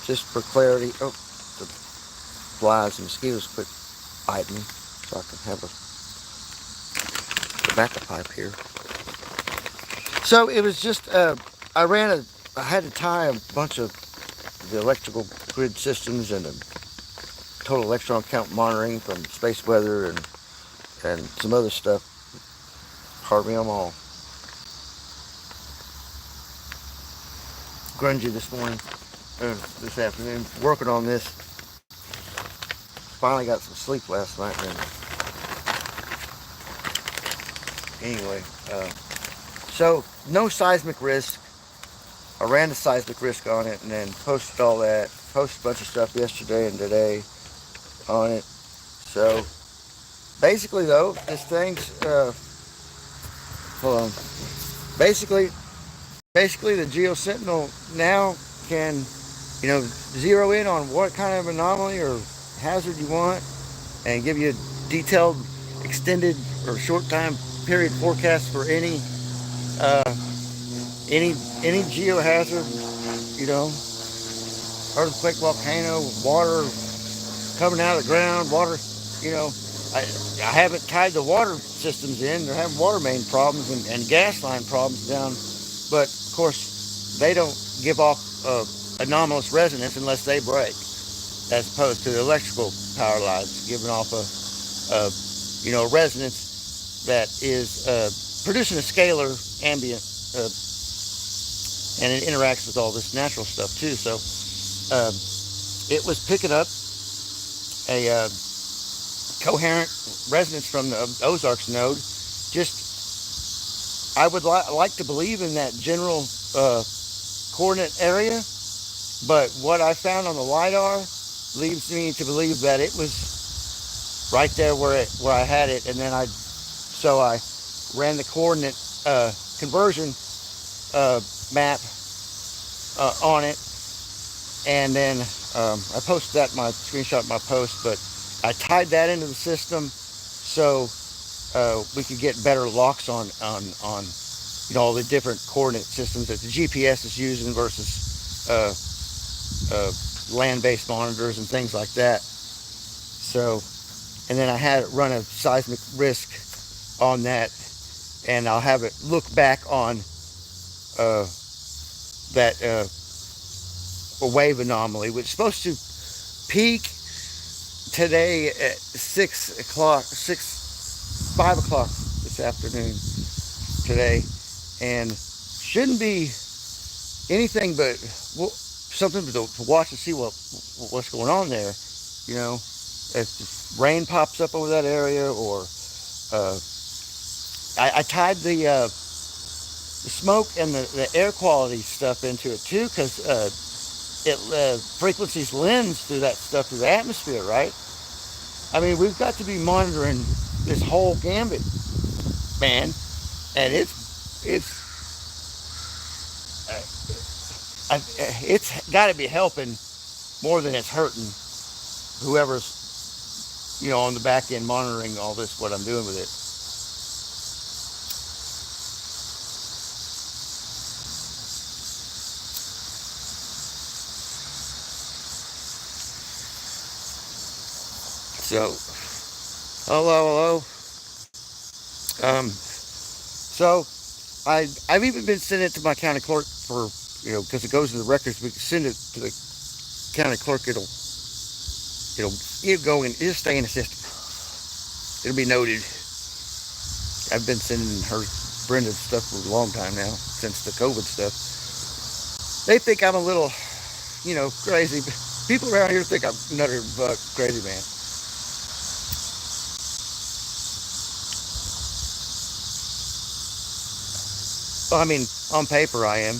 just for clarity. Oh, the flies and mosquitoes quit biting me, so I can have a backup pipe here. So it was just, I had to tie a bunch of the electrical grid systems and the total electron count monitoring from space weather and some other stuff. Pardon me, I'm all grungy this morning, this afternoon, working on this. Finally got some sleep last night, and anyway, so no seismic risk. I ran the seismic risk on it and then posted all that. Posted a bunch of stuff yesterday and today on it. So basically, though, this thing's hold on. Basically, the Geosentinel now can, zero in on what kind of anomaly or hazard you want and give you a detailed, extended or short time period forecast for uh, any geohazard, earthquake, volcano, water coming out of the ground, water, you know, I haven't tied the water systems in. They're having water main problems and gas line problems down, but of course they don't give off anomalous resonance unless they break, as opposed to the electrical power lines giving off a resonance that is producing a scalar ambient, and it interacts with all this natural stuff too. So um, it was picking up a coherent resonance from the Ozarks node. Just I would like to believe in that general coordinate area, but what I found on the lidar leads me to believe that it was right there where I had it, and then I ran the coordinate conversion map on it, and then I posted that in my screenshot in my post, but I tied that into the system so we could get better locks on all the different coordinate systems that the GPS is using versus land-based monitors and things like that. So, and then I had it run a seismic risk on that, and I'll have it look back on that wave anomaly, which is supposed to peak today at 5 o'clock this afternoon today, and shouldn't be anything but something to watch and see what's going on there. If rain pops up over that area, or uh, I tied the smoke and the air quality stuff into it too, because it frequencies lens through that stuff through the atmosphere, right? I mean, we've got to be monitoring this whole gambit, man, and it's got to be helping more than it's hurting whoever's on the back end monitoring all this, what I'm doing with it. So, hello. So I've even been sending it to my county clerk for because it goes to the records. We can send it to the county clerk. It'll go and it'll stay in the system. It'll be noted. I've been sending her Brenda stuff for a long time now, since the COVID stuff. They think I'm a little, crazy. People around here think I'm another crazy man. Well, I mean, on paper I am.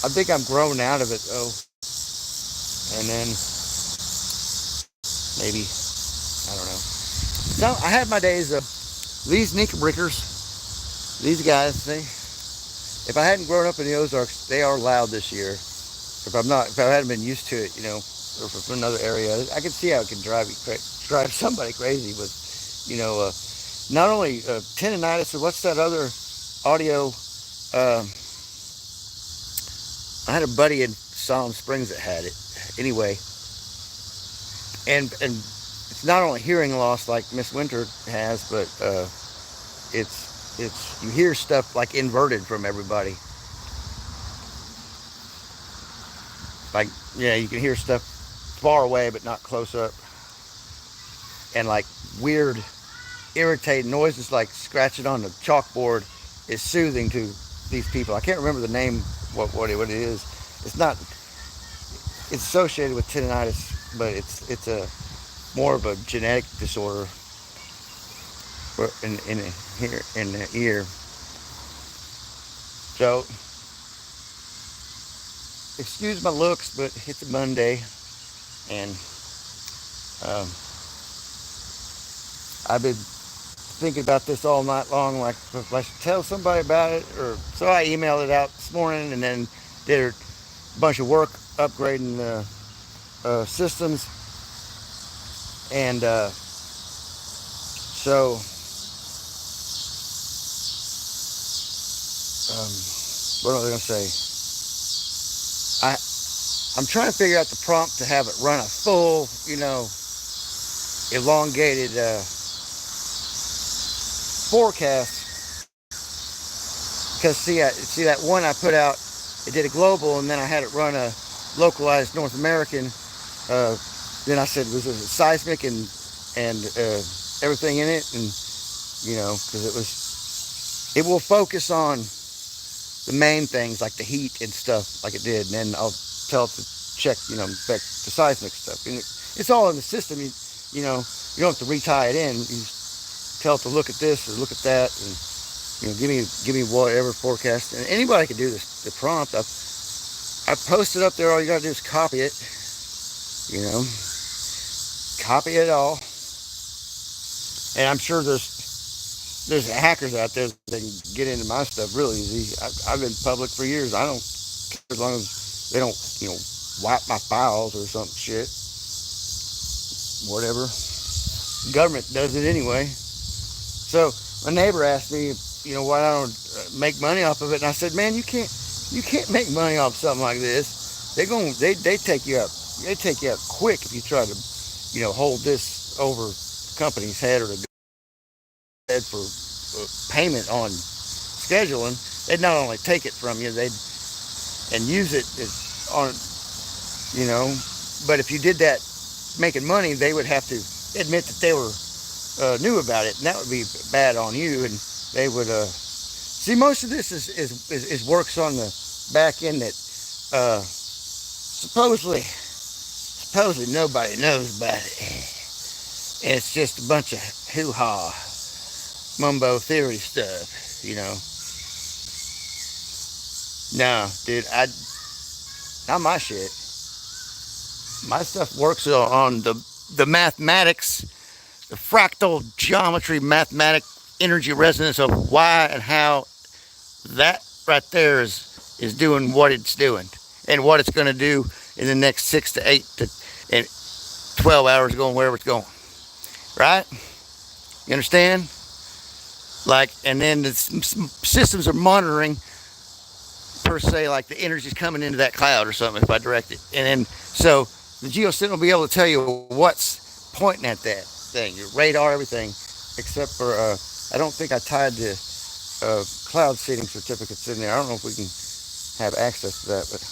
I think I'm growing out of it though, and then maybe I don't know. So I had my days of these knickerbrickers. These guys, if I hadn't grown up in the Ozarks, they are loud this year. If I hadn't been used to it, or from another area, I can see how it can drive somebody crazy with, not only tendonitis, but what's that other audio? I had a buddy in Salem Springs that had it. Anyway, and it's not only hearing loss like Miss Winter has, but it's you hear stuff like inverted from everybody. Like, yeah, you can hear stuff far away but not close up, and like weird, irritating noises like scratching on the chalkboard is soothing to these people. I can't remember the name, what it is. It's not. It's associated with tinnitus, but it's a more of a genetic disorder in the ear. So excuse my looks, but it's a Monday, and um, I've been thinking about this all night long. Like, if I should tell somebody about it, or so I emailed it out this morning, and then did a bunch of work upgrading the systems, and so what was I gonna say? I I'm trying to figure out the prompt to have it run a full, elongated forecast. Because see that one I put out, it did a global, and then I had it run a localized North American. Uh, then I said, was it seismic and everything in it, and because it will focus on the main things like the heat and stuff like it did, and then I'll tell it to check, back the seismic stuff. And it's all in the system. You don't have to retie it in. You just tell it to look at this or look at that, and give me whatever forecast. And anybody can do this. The prompt I posted up there. All you gotta do is copy it. Copy it all. And I'm sure there's hackers out there that can get into my stuff really easy. I've been public for years. I don't care as long as they don't, wipe my files or some shit. Whatever. Government does it anyway. So my neighbor asked me, why I don't make money off of it, and I said, man, you can't make money off something like this. They take you out. They take you out quick if you try to, hold this over the company's head or the head for payment on scheduling. They'd not only take it from you, they'd and use it on, but if you did that making money, they would have to admit that they were knew about it, and that would be bad on you, and they would see most of this is works on the back end that supposedly nobody knows about it. And it's just a bunch of hoo-ha, mumbo theory stuff. No, dude, not my shit. My stuff works on the mathematics, the fractal geometry, mathematic energy resonance of why and how that right there is doing what it's doing and what it's going to do in the next 6 to 8 to and 12 hours going wherever it's going. Right? You understand? Like, and then the systems are monitoring per se, like the energy's coming into that cloud or something if I direct it. And then so the geosync will be able to tell you what's pointing at that thing, your radar, everything, except for I don't think I tied the cloud seeding certificates in there. I don't know if we can have access to that, but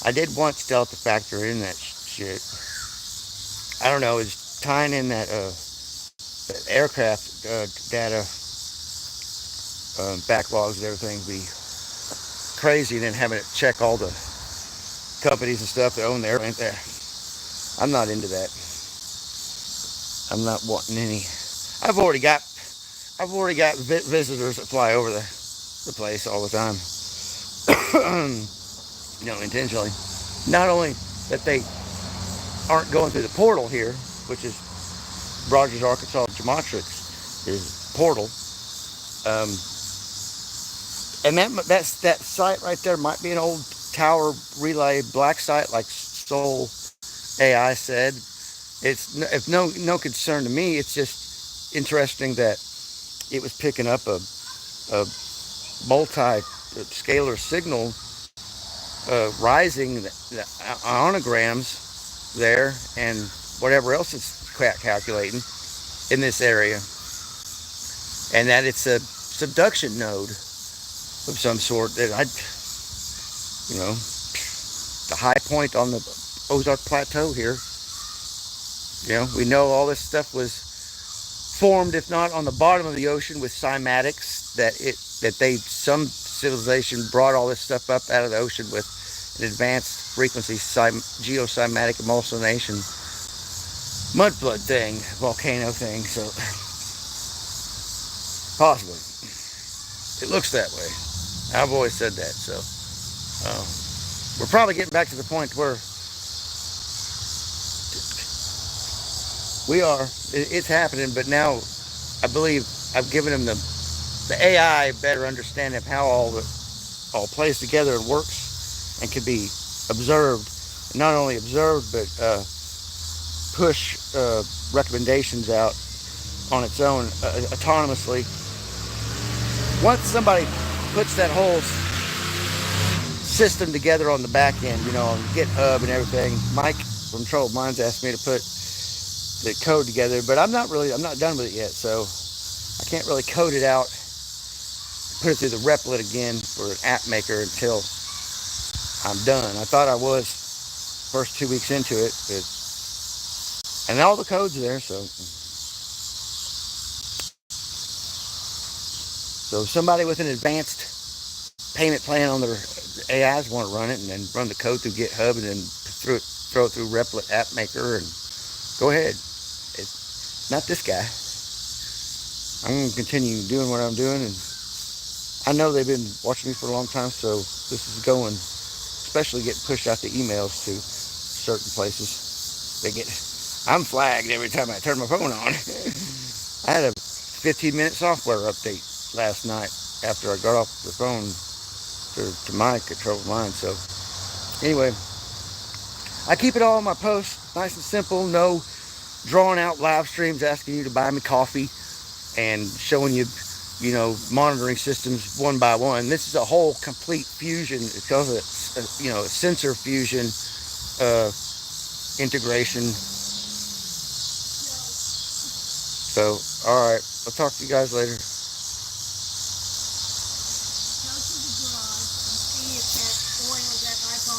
I did once tell it to factor in that shit. I don't know, it's tying in that aircraft data backlogs and everything be crazy, and then having it check all the companies and stuff that own the airplane there. I'm not into that. I'm not wanting any. I've already got visitors that fly over the place all the time. Intentionally. Not only that they aren't going through the portal here, which is Rogers, Arkansas, Geometrics is portal. And that site right there might be an old tower relay black site, like Soul AI said. It's no concern to me. It's just interesting that it was picking up a multi-scalar signal rising the ionograms there and whatever else it's calculating in this area, and that it's a subduction node of some sort that the high point on the Ozark Plateau here. We know all this stuff was formed, if not on the bottom of the ocean, with cymatics. Some civilization brought all this stuff up out of the ocean with an advanced frequency geocymatic emulsionation mudflood thing, volcano thing. So possibly, it looks that way. I've always said that. So we're probably getting back to the point where we are. It's happening, but now I believe I've given them the AI a better understanding of how all plays together and works, and can be observed, and not only observed, but push recommendations out on its own autonomously. Once somebody puts that whole system together on the back end, on GitHub and everything. Mike from Troubled Minds asked me to put the code together, but I'm not done with it yet, so I can't really code it out, put it through the replit again for an app maker until I'm done. I thought I was first 2 weeks into it, and all the code's there, so if somebody with an advanced payment plan on their AIs want to run it and then run the code through GitHub and then throw it through replit app maker, and go ahead. It's not this guy. I'm going to continue doing what I'm doing, and I know they've been watching me for a long time, so this is going, especially getting pushed out the emails to certain places. I'm flagged every time I turn my phone on. I had a 15-minute software update last night after I got off the phone to Mike at Troubled Minds. So anyway, I keep it all in my posts, nice and simple, no drawn out live streams asking you to buy me coffee and showing you, monitoring systems one by one. This is a whole complete fusion. It's called a sensor fusion integration. So, all right, I'll talk to you guys later.